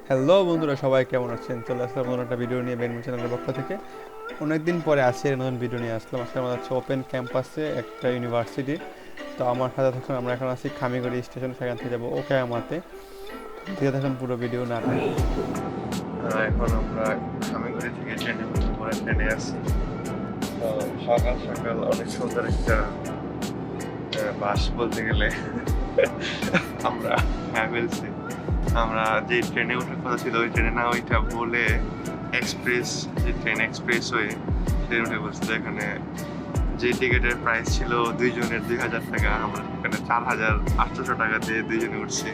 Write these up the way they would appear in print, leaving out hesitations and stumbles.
Hello বন্ধুরা, সবাই কেমন আছেন? চলে আসলাম নতুন একটা ভিডিও নিয়ে বেনমু চ্যানেলের পক্ষ থেকে। অনেকদিন পরে আজকে নতুন ভিডিও নিয়ে আসলাম। আজকে আমাদের হচ্ছে ওপেন ক্যাম্পাসে একটা ইউনিভার্সিটি। তো আমার সাথে থাকুন, আমরা এখন আছি খামিগড়ি স্টেশন, সেখান থেকে যাবো ওকায়ামাতে। দিয়ে থাকুন পুরো ভিডিও না টেনে। এখন আমরা খামিগড়ি থেকে ট্রেনে আসছি। তো সকাল সকাল অনেক সুন্দর একটা বাস বলতে গেলে আমরা ফেলছি। আমরা যে ট্রেনে ওঠার কথা ছিল ওই ট্রেনে না, ওইটা বলে এক্সপ্রেস, যে ট্রেন এক্সপ্রেস হয়ে ট্রেন উঠে বলছিল। এখানে যে টিকিটের প্রাইস ছিল দুইজনের 2,000 টাকা, আমরা এখানে 4,800 টাকা দিয়ে দুইজনে উঠছি।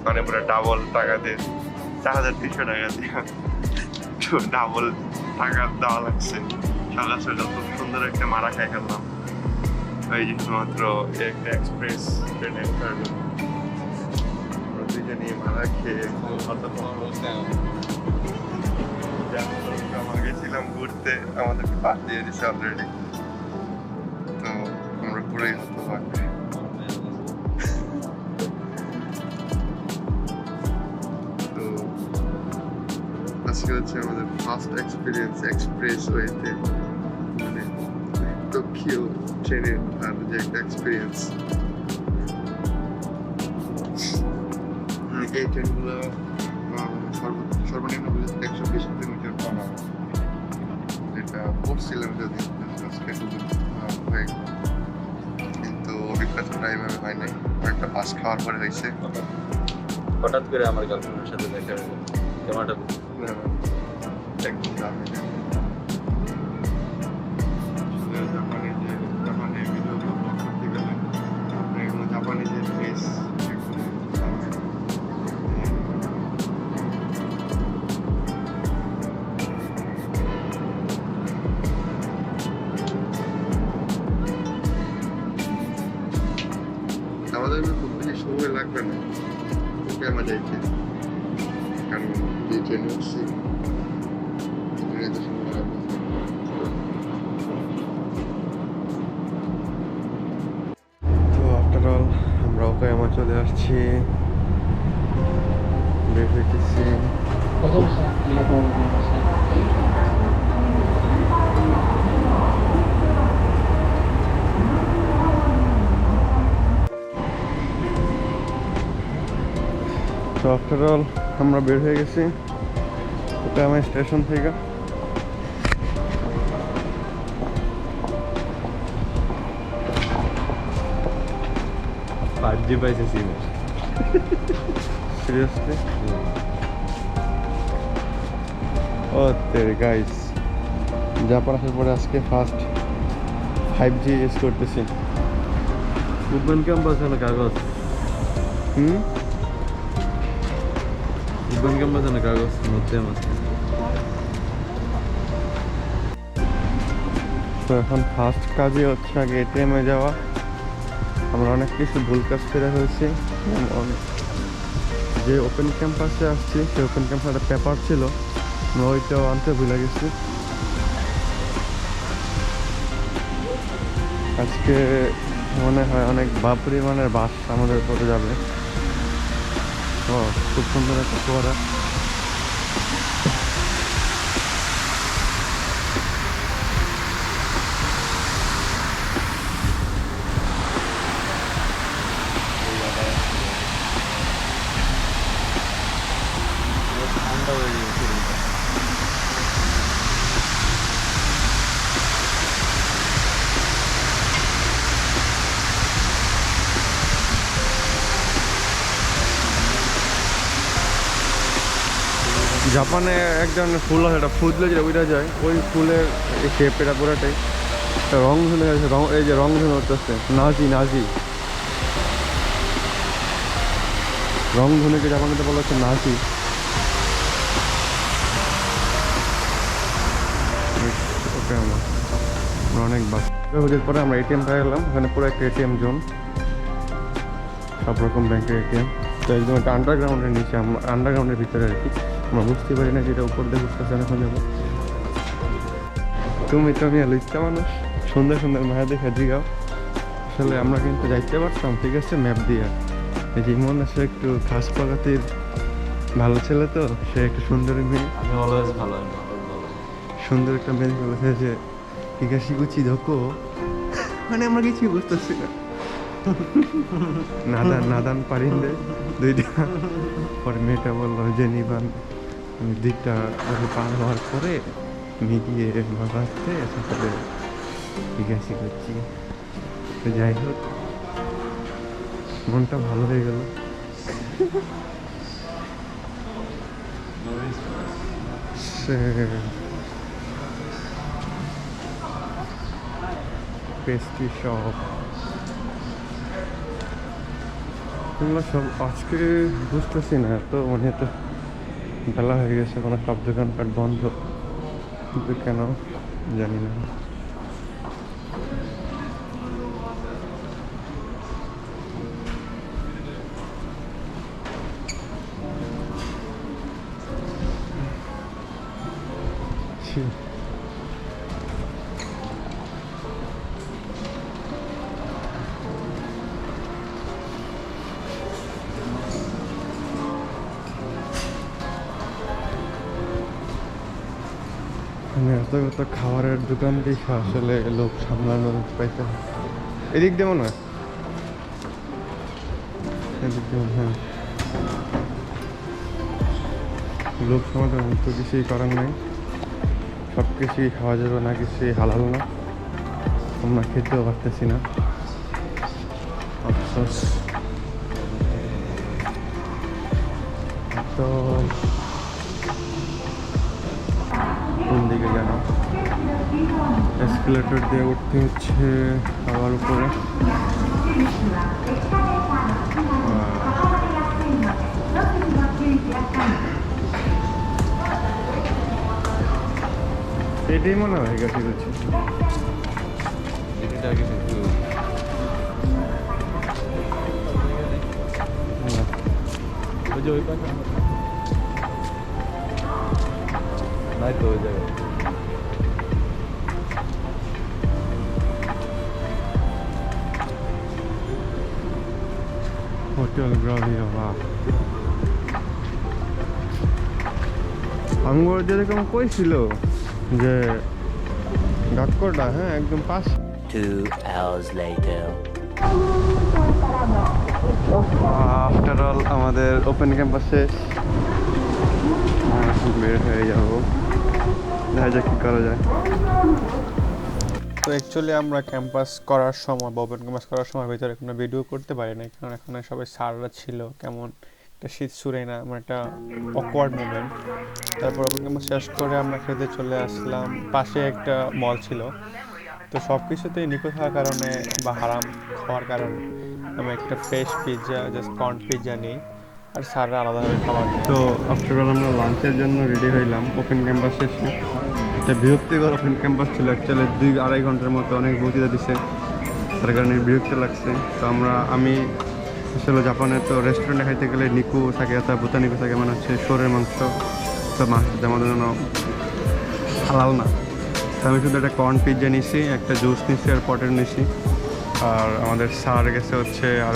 মানে পুরো ডাবল টাকা দিয়ে, 4,300 টাকা দিয়ে ডাবল টাকা দেওয়া লাগছে। সকাল সকাল খুব সুন্দর একটা মারা খাই খেললাম ওই যে শুধুমাত্র একটা এক্সপ্রেস ট্রেনে ওঠার জন্য। আমরা দুইজনে মারা খেয়ে গেছিলাম ঘুরতে, আমাদেরকে পাস দিয়ে দিচ্ছে অলরেডি। তো আমরা পুরোই হতবাক। তো আজকে হচ্ছে আমাদের ফার্স্ট এক্সপিরিয়েন্স এক্সপ্রেস ওয়েতে, মানে টোকিও ট্রেনে ওঠার যে একটা এক্সপিরিয়েন্স। এই ট্রেনগুলো সর্বনিম্ন 120 কিলোমিটার পার আওয়ার, যেটা পড়ছিলাম যদি আজকে হয়ে গেল, কিন্তু অভিজ্ঞতাটা এইভাবে হয় নাই। একটা বাস খাওয়ার পরে হয়েছে। হঠাৎ করে আমার গার্লফ্রেন্ডের সাথে দেখা হলো, কেমনটা একদম দামি না। জাপানি ভিডিওগুলো ব্লগ করতে গেলে আপনার এগুলো জাপানি যে ফেস আমাদের খুব বেশি সময় লাগবে না ওকায়ামা যাইতে, কারণ যে ট্রেনে উঠছি ট্রেনে তো সময় লাগবে। তো আফটার অল আমরা ওকায়ামা চলে আসছি, বের হইতেছি। তো আফটার অল আমরা বের হয়ে গেছি ওকায়ামা স্টেশন থেকে। 5G পাইছে সিমে। সিরিয়াসলি? ও তেরে গাইস, জাপান আসার পরে আজকে ফার্স্ট 5G ইউজ করতেছি। ওপেন ক্যাম্পাস না কাগজ, ওপেন ক্যাম্পাস না কাগজ মধ্যে আছে। তো এখন ফার্স্ট কাজই হচ্ছে আগে এটিএমে যাওয়া। আমরা অনেক কিছু ভুল কাজ করে হয়েছি, যেমন যে ওপেন ক্যাম্পাসে আসছি সেই ওপেন ক্যাম্পাসে একটা পেপার ছিল, আমরা ওইটাও আনতে ভুলে গেছি। আজকে মনে হয় অনেক পরিমাণের বাস আমাদের পথে যাবে। ও খুব সুন্দর একটা ফোয়ারা। ঠান্ডা হয়ে গেছে। জাপানে এক ধরনের ফুল আছে, এটা ফুল যেটা উঠে যায়, ওই ফুলের শেপ এটা পুরাটাই রং ধুনে গেছে। রং, এই যে রং ধুনে উঠতেছে, নাজি নাজি রং ধুনেকে জাপানিতে বলা হচ্ছে নাজি। ওকে, আমরা অনেক বাস হওয়ার পরে আমরা এটিএম পেয়ে গেলাম। ওখানে পুরো একটা এটিএম জোন, সব রকম ব্যাংকের এটিএম। তো একদম একটা আন্ডারগ্রাউন্ডের নিচে, আমরা আন্ডারগ্রাউন্ডের ভিতরে আর কি। আমরা বুঝতে পারি না যেটা উপর দিয়ে বুঝতেছে এখন যাবো। তুমি তো আমি লইতে মানুষ সুন্দর সুন্দর মায়া দেখে জিগাও। আসলে আমরা কিন্তু যাইতে পারতাম, ঠিক আছে, ম্যাপ দিয়ে। এই যে মনে আছে একটু খাস প্রগতির ভালো ছেলে তো, সে একটা সুন্দর মেয়ে, আমি অলওয়েজ ভালো, আমি ভালো ভালো। সুন্দর একটা মেয়ে বলেছে যে হিগাশি গুচি ধোকো, মানে আমরা কিছুই বুঝতেছি না। নাদান নাদান পারিন্দে দুইটা। পরে মেয়েটা বললো যে নিবান দিকটা পার হওয়ার পরে আমি গিয়ে বাবাতে তারপরে হিগাশি করছি। তো যাই হোক, মনটা ভালো হয়ে গেল। পেস্ট্রি শপ এগুলো সব আজকে বুঝতেছি না, তো মনে তো বেলা হয়ে গেছে, কোনো সব দোকানপাট বন্ধ, কিন্তু কেন জানি না। ছি। মানে এত কত খাবারের দোকান দেখে আসলে লোক সামলানো পাইতে হয়। এদিক দিয়ে মনে হয়, এদিক দিয়ে মনে হয় লোক সমাধান তো কিছুই করার নাই, সব কিছুই খাওয়া যাবে না, কিছুই হালাল না, আমরা খেতেও পারতেছি না। আফসোস। তো কোন দিকে যেন এসকেলেটর দিয়ে উঠতে হচ্ছে আবার উপরে। এটাই মনে হয় গেছে গেছি। এটা আগে কিন্তু ওই যে ওই পাশে নাই তো ওই জায়গায়। হোটেল গ্রাভিয়া, বাহ। আঙ্গুর যেরকম কইছিল যে ডাক্করটা, হ্যাঁ একদম পাশ। 2 hours later. আফটার অল আমাদের ওপেন ক্যাম্পাসে বের হয়ে যাব, দেখা যাক কী করা যায়। তো অ্যাকচুয়ালি আমরা ক্যাম্পাস করার সময় বা ওপেন ক্যাম্পাস করার সময় ভিতরে কোনো ভিডিও করতে পারি না, কারণ এখানে সবাই স্যাররা ছিল, কেমন একটা শীত সুরে না, আমার একটা অকওয়ার্ড মুভমেন্ট। তারপর ওপেন ক্যাম্পাস শেষ করে আমরা খেতে চলে আসলাম, পাশে একটা মল ছিল। তো সব কিছুতেই নিখুঁত হওয়ার কারণে বা হারাম খাওয়ার কারণে আমি একটা fresh pizza, just corn pizza নিই, আর স্যাররা আলাদাভাবে খাবার। তো আফটার অল আমরা লাঞ্চের জন্য রেডি হইলাম ওপেন ক্যাম্পাস শেষে। একটা বিরক্তিকর ওপেন ক্যাম্পাস ছিল অ্যাকচুয়ালি, 2-2.5 ঘন্টার মতো অনেক বক্তৃতা দিচ্ছে, তার কারণে বিরক্ত লাগছে। তো আমি আসলে জাপানে তো রেস্টুরেন্টে খাইতে গেলে নিকু থাকে, অর্থাৎ বোতানিকু থাকে, মানে হচ্ছে শোরের মাংস, সব মাংস আমাদের জন্য হালাল না। তো আমি শুধু একটা কর্ন পিৎজা নিছি, একটা জুস নিছি আর পটেটো নিছি। আর আমাদের স্যার গেছে হচ্ছে, আর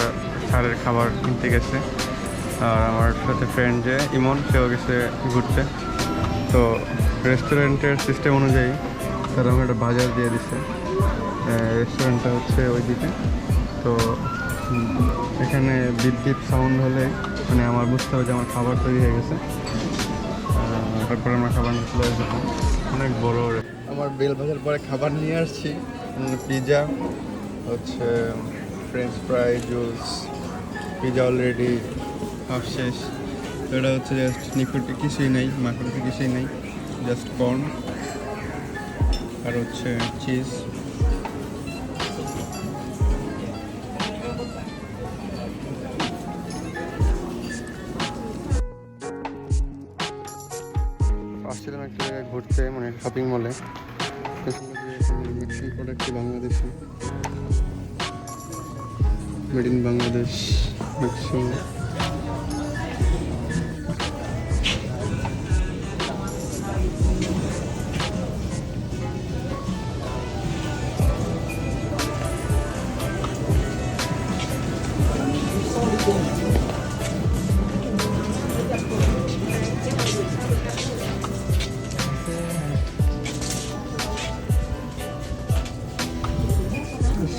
স্যারের খাবার কিনতে গেছে। আর আমার সাথে ফ্রেন্ড যে ইমন, সেও গেছে ঘুরতে। তো রেস্টুরেন্টের সিস্টেম অনুযায়ী তারা আমাকে একটা বাজার দিয়ে দিচ্ছে। রেস্টুরেন্টটা হচ্ছে ওই দিকে। তো এখানে বিপ বিপ সাউন্ড হলে মানে আমার বুঝতে হবে যে আমার খাবার তৈরি হয়ে গেছে। তারপরে আমরা খাবার নিয়ে চলে আসবো। অনেক বড়। আমার বেল ভাজার পরে খাবার নিয়ে আসছি, পিৎজা হচ্ছে, French fry, juice, pizza already half শেষ। এটা হচ্ছে জাস্ট নিকুটি, কিছুই নেই, মাখনটি কিছুই নেই, জাস্ট কর্ন আর হচ্ছে চিজ। আসছিলাম একটা জায়গায় ঘুরতে, মানে শপিং মলে, product Bangladeshi, made in Bangladesh Maxo.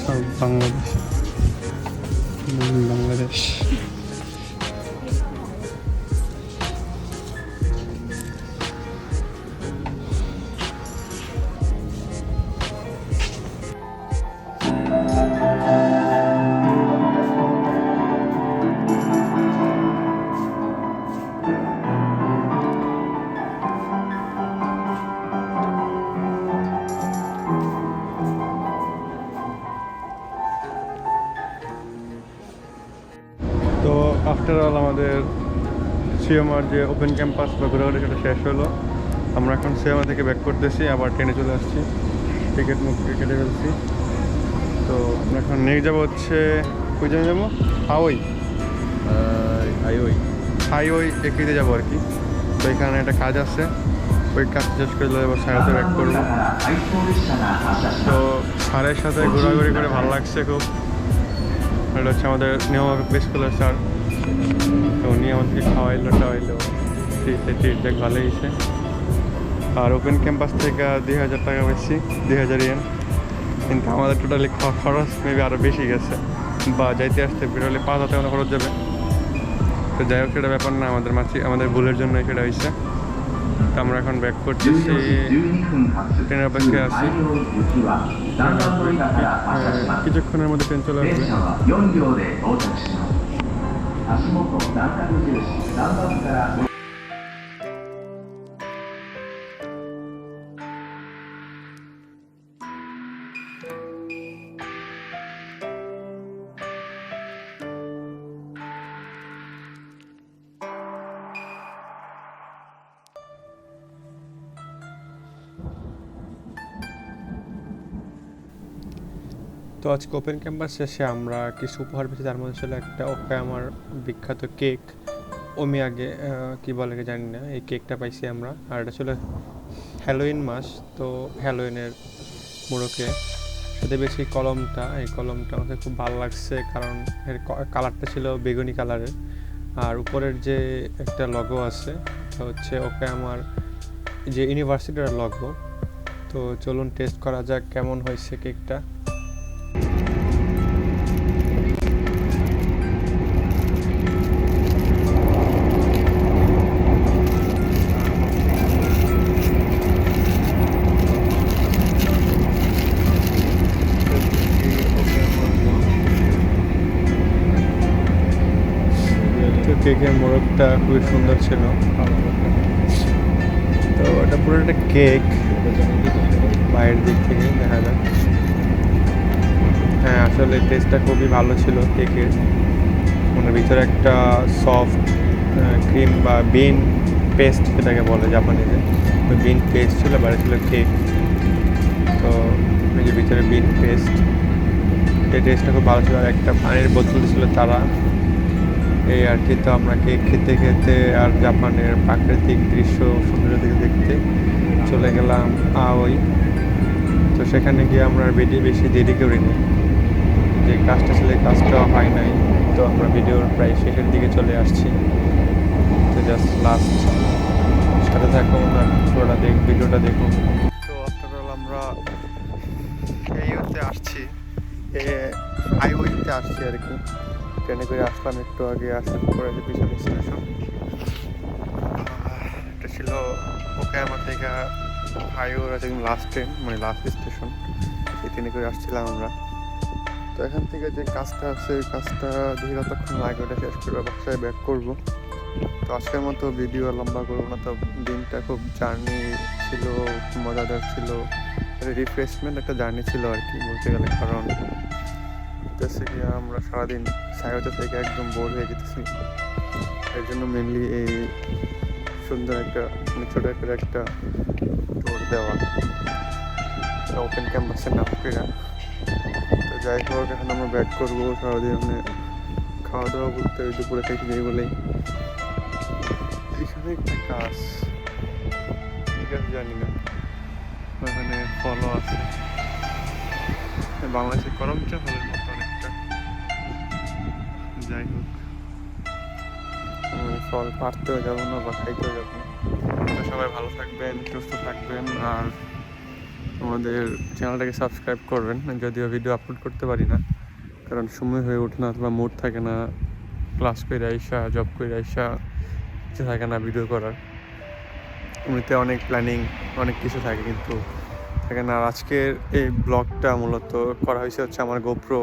Bangladesh, Bangladesh. তো আফটার অল আমাদের সিএমআর যে ওপেন ক্যাম্পাস বা ঘোরাঘুরি সেটা শেষ হলো। আমরা এখন সিএমআর থেকে ব্যাক করতেছি, আবার ট্রেনে চলে আসছি, টিকিট মুখ কেটে ফেলছি। তো আমরা এখন নিয়ে যাবো হচ্ছে কোই জন্য যাবো, হাওয়াই হাইওয়ে এগিয়ে যাবো আর কি। তো এখানে একটা কাজ আছে, ওই কাজ শেষ করে এবার সারাতে ব্যাক করবো। তো স্যারের সাথে ঘোরাঘুরি করে ভালো লাগছে খুব। এটা হচ্ছে আমাদের নিয়মাফিক স্কুলের স্যার, তো উনি আমাদেরকে খাওয়াইলো টাওয়াইলো, ট্রিট দেখ ভালোই হয়েছে। আর ওপেন ক্যাম্পাস থেকে 2000 টাকা বেশি, 2000 ইয়েন, কিন্তু আমাদের টোটালি খরচ মেবি আরও বেশি গেছে, বা যাইতে আসতে বেরোলে 5000 টাকা খরচ যাবে। তো যাই হোক, সেটা ব্যাপার না, আমাদের ভুলের জন্যই সেটা হয়েছে। তো আমরা এখন ব্যাক করতেছি, ট্রেনের অপেক্ষায় আছি। কিছুক্ষণের মধ্যে ট্রেন চলে আসবে। তো আজকে ওপেন ক্যাম্পাস শেষে আমরা কিছু উপহার পেয়েছি, তার মধ্যে ছিল একটা ওকায়ামার বিখ্যাত কেক, ওমিয়াগে কী বলে জানি না, এই কেকটা পাইছি আমরা। আর এটা ছিল হ্যালোইন মাস, তো হ্যালোইনের মোড়কে সাথে বেশি কলমটা, এই কলমটা আমাকে খুব ভালো লাগছে, কারণ এর কালারটা ছিল বেগুনি কালারের। আর উপরের যে একটা লগো আছে, এটা হচ্ছে ওকায়ামার যে ইউনিভার্সিটির লগো। তো চলুন টেস্ট করা যাক কেমন হয়েছে কেকটা। কেকের মোড়কটা খুবই সুন্দর ছিল। তো এটা পুরো একটা কেক, বাইরের দিক থেকে দেখা যায়। হ্যাঁ, আসলে টেস্টটা খুবই ভালো ছিল কেকের, মানে ভিতরে একটা সফট ক্রিম বা বিন পেস্ট যেটাকে বলে জাপানিতে, ওই বিন পেস্ট ছিল, বাইরে ছিল কেক। তো এই যে ভিতরে বিন পেস্ট, এই টেস্টটা খুব ভালো ছিল। আর একটা পানির বোতল ছিল তারা, এই আর কি। তো আমরা কেক খেতে খেতে আর জাপানের প্রাকৃতিক দৃশ্য সৌন্দর্য দিকে দেখতে চলে গেলাম আওই। তো সেখানে গিয়ে আমরা ভিডিও বেশি দেরি করিনি, যে কাজটা ছিল এই কাজটাও হয় নাই। তো আমরা ভিডিওর প্রায় শেষের দিকে চলে আসছি। তো জাস্ট লাস্ট সাথে থাকুন আর পুরোটা ভিডিওটা দেখুন। তো আফটার অল আমরা এই হতে আসছি, হাইওয়েতে আসছি আর কি। ট্রেনে করে আসলাম একটু আগে, আসার পরে যে পিছনে স্টেশন, এটা ছিল ওকায়ামা থেকে হাইওয়ে একদম লাস্ট ট্রেন, মানে লাস্ট স্টেশন। এই ট্রেনে করে আসছিলাম আমরা। তো এখান থেকে যে কাজটা আছে, ওই কাজটা দেখি কতক্ষণ লাগে, ওটা শেষ করে বাসায় ব্যাক করবো। তো আজকের মতো ভিডিও লম্বা করবো না। তো দিনটা খুব জার্নি ছিল, মজাদার ছিল, রিফ্রেশমেন্ট একটা জার্নি ছিল আর কি বলতে গেলে। কারণ হচ্ছে কি, আমরা সারাদিন সাইওতে থেকে একদম বোর হয়ে যেতেছি। এর জন্য মেনলি এই সুন্দর একটা ছোটো একটা ট্যুর দেওয়া ওপেন ক্যাম্পাসের নাম ক্রীড়া। তো যাই হোক, এখন আমরা ব্যাক করবো। সারাদিন মানে খাওয়া দাওয়া বলতে ওই দুপুরে খাইতে যাই বলেই। এখানে একটা গাছ, ঠিক আছে জানি না, ওখানে ফলও আছে, বাংলাদেশের করমচা ফলের মতো অনেকটা। যাই হোক, ফল পাড়তেও যাবো না বা খাইতেও যাবো না। সবাই ভালো থাকবেন, সুস্থ থাকবেন, আর আমাদের চ্যানেলটাকে সাবস্ক্রাইব করবেন। যদিও ভিডিও আপলোড করতে পারি না, কারণ সময় হয়ে ওঠে না অথবা মুড থাকে না, ক্লাস করে আইসা জব করে আইসা ইচ্ছে থাকে না ভিডিও করার। এমনিতে অনেক প্ল্যানিং অনেক কিছু থাকে, কিন্তু থাকে না। আর আজকের এই ব্লগটা মূলত করা হয়েছে হচ্ছে আমার গোপ্রো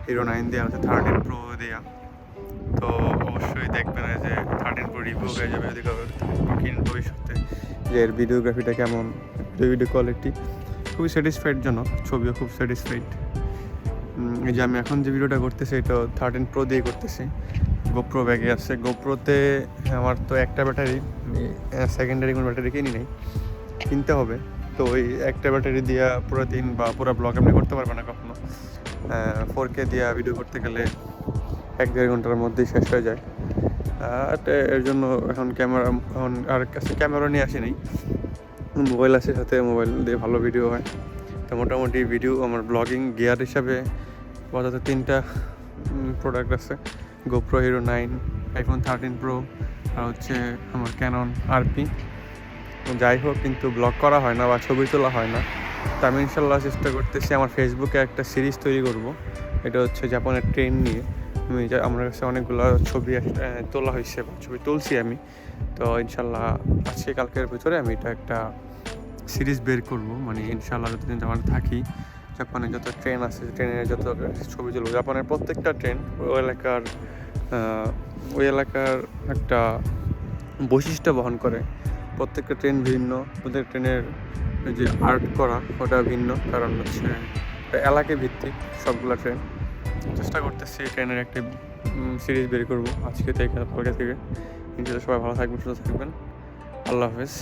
হিরো 9 দেওয়া হচ্ছে 13 প্রো দেওয়া। তো অবশ্যই দেখবেন যে 13 প্রো রিভিউ হয়ে যাবে যদি কিন ভবিষ্যতে, যে এর ভিডিওগ্রাফিটা কেমন, ভিডিও কোয়ালিটি খুবই স্যাটিসফাইডজনক, ছবিও খুব স্যাটিসফাইড। এই যে আমি এখন যে ভিডিওটা করতেছি এটা 13 প্রো দিয়ে করতেছি, গোপ্রো ব্যাগে আছে। গোপ্রোতে আমার তো একটা ব্যাটারি, সেকেন্ডারি কোনো ব্যাটারি কিনি নেই, কিনতে হবে। তো ওই একটা ব্যাটারি দিয়া পুরো দিন বা পুরো ব্লগ আপনি করতে পারবেন না কখনো। 4K দিয়া ভিডিও করতে গেলে 1-1.5 ঘন্টার মধ্যেই শেষ হয়ে যায়। এর জন্য এখন ক্যামেরা, এখন আর কাছে ক্যামেরা নিয়ে আসি নেই, মোবাইল আছে সাথে, মোবাইল দিয়ে ভালো ভিডিও হয়। তো মোটামুটি ভিডিও আমার ব্লগিং গিয়ার হিসাবে আপাতত 3টা প্রোডাক্ট আছে, গোপ্রো হিরো 9, আইফোন 13 প্রো, আর হচ্ছে আমার ক্যানন আরপি। যাই হোক, কিন্তু ব্লগ করা হয় না বা ছবি তোলা হয় না। তো আমি ইনশাল্লাহ চেষ্টা করতেছি আমার ফেসবুকে একটা সিরিজ তৈরি করব। এটা হচ্ছে জাপানের ট্রেন নিয়ে। আমার কাছে অনেকগুলো ছবি তোলা হয়েছে বা ছবি তুলছি আমি। তো ইনশাল্লাহ আজকে কালকের ভিতরে আমি এটা একটা সিরিজ বের করব। মানে ইনশাল্লাহ যতদিন জাপানে থাকি, জাপানে যত ট্রেন আছে ট্রেনের যত ছবি তুলব। জাপানের প্রত্যেকটা ট্রেন ওই এলাকার একটা বৈশিষ্ট্য বহন করে। প্রত্যেকটা ট্রেন ভিন্ন, প্রত্যেক ট্রেনের যে আর্ট করা ওটা ভিন্ন, কারণ হচ্ছে এলাকা ভিত্তিক সবগুলো ট্রেন। চেষ্টা করতেছি ট্রেনের একটা সিরিজ বের করবো আজকে থেকে, কালকে থেকে। ইনশাল্লাহ সবাই ভালো থাকবেন, সুস্থ থাকবেন। আল্লাহ হাফেজ।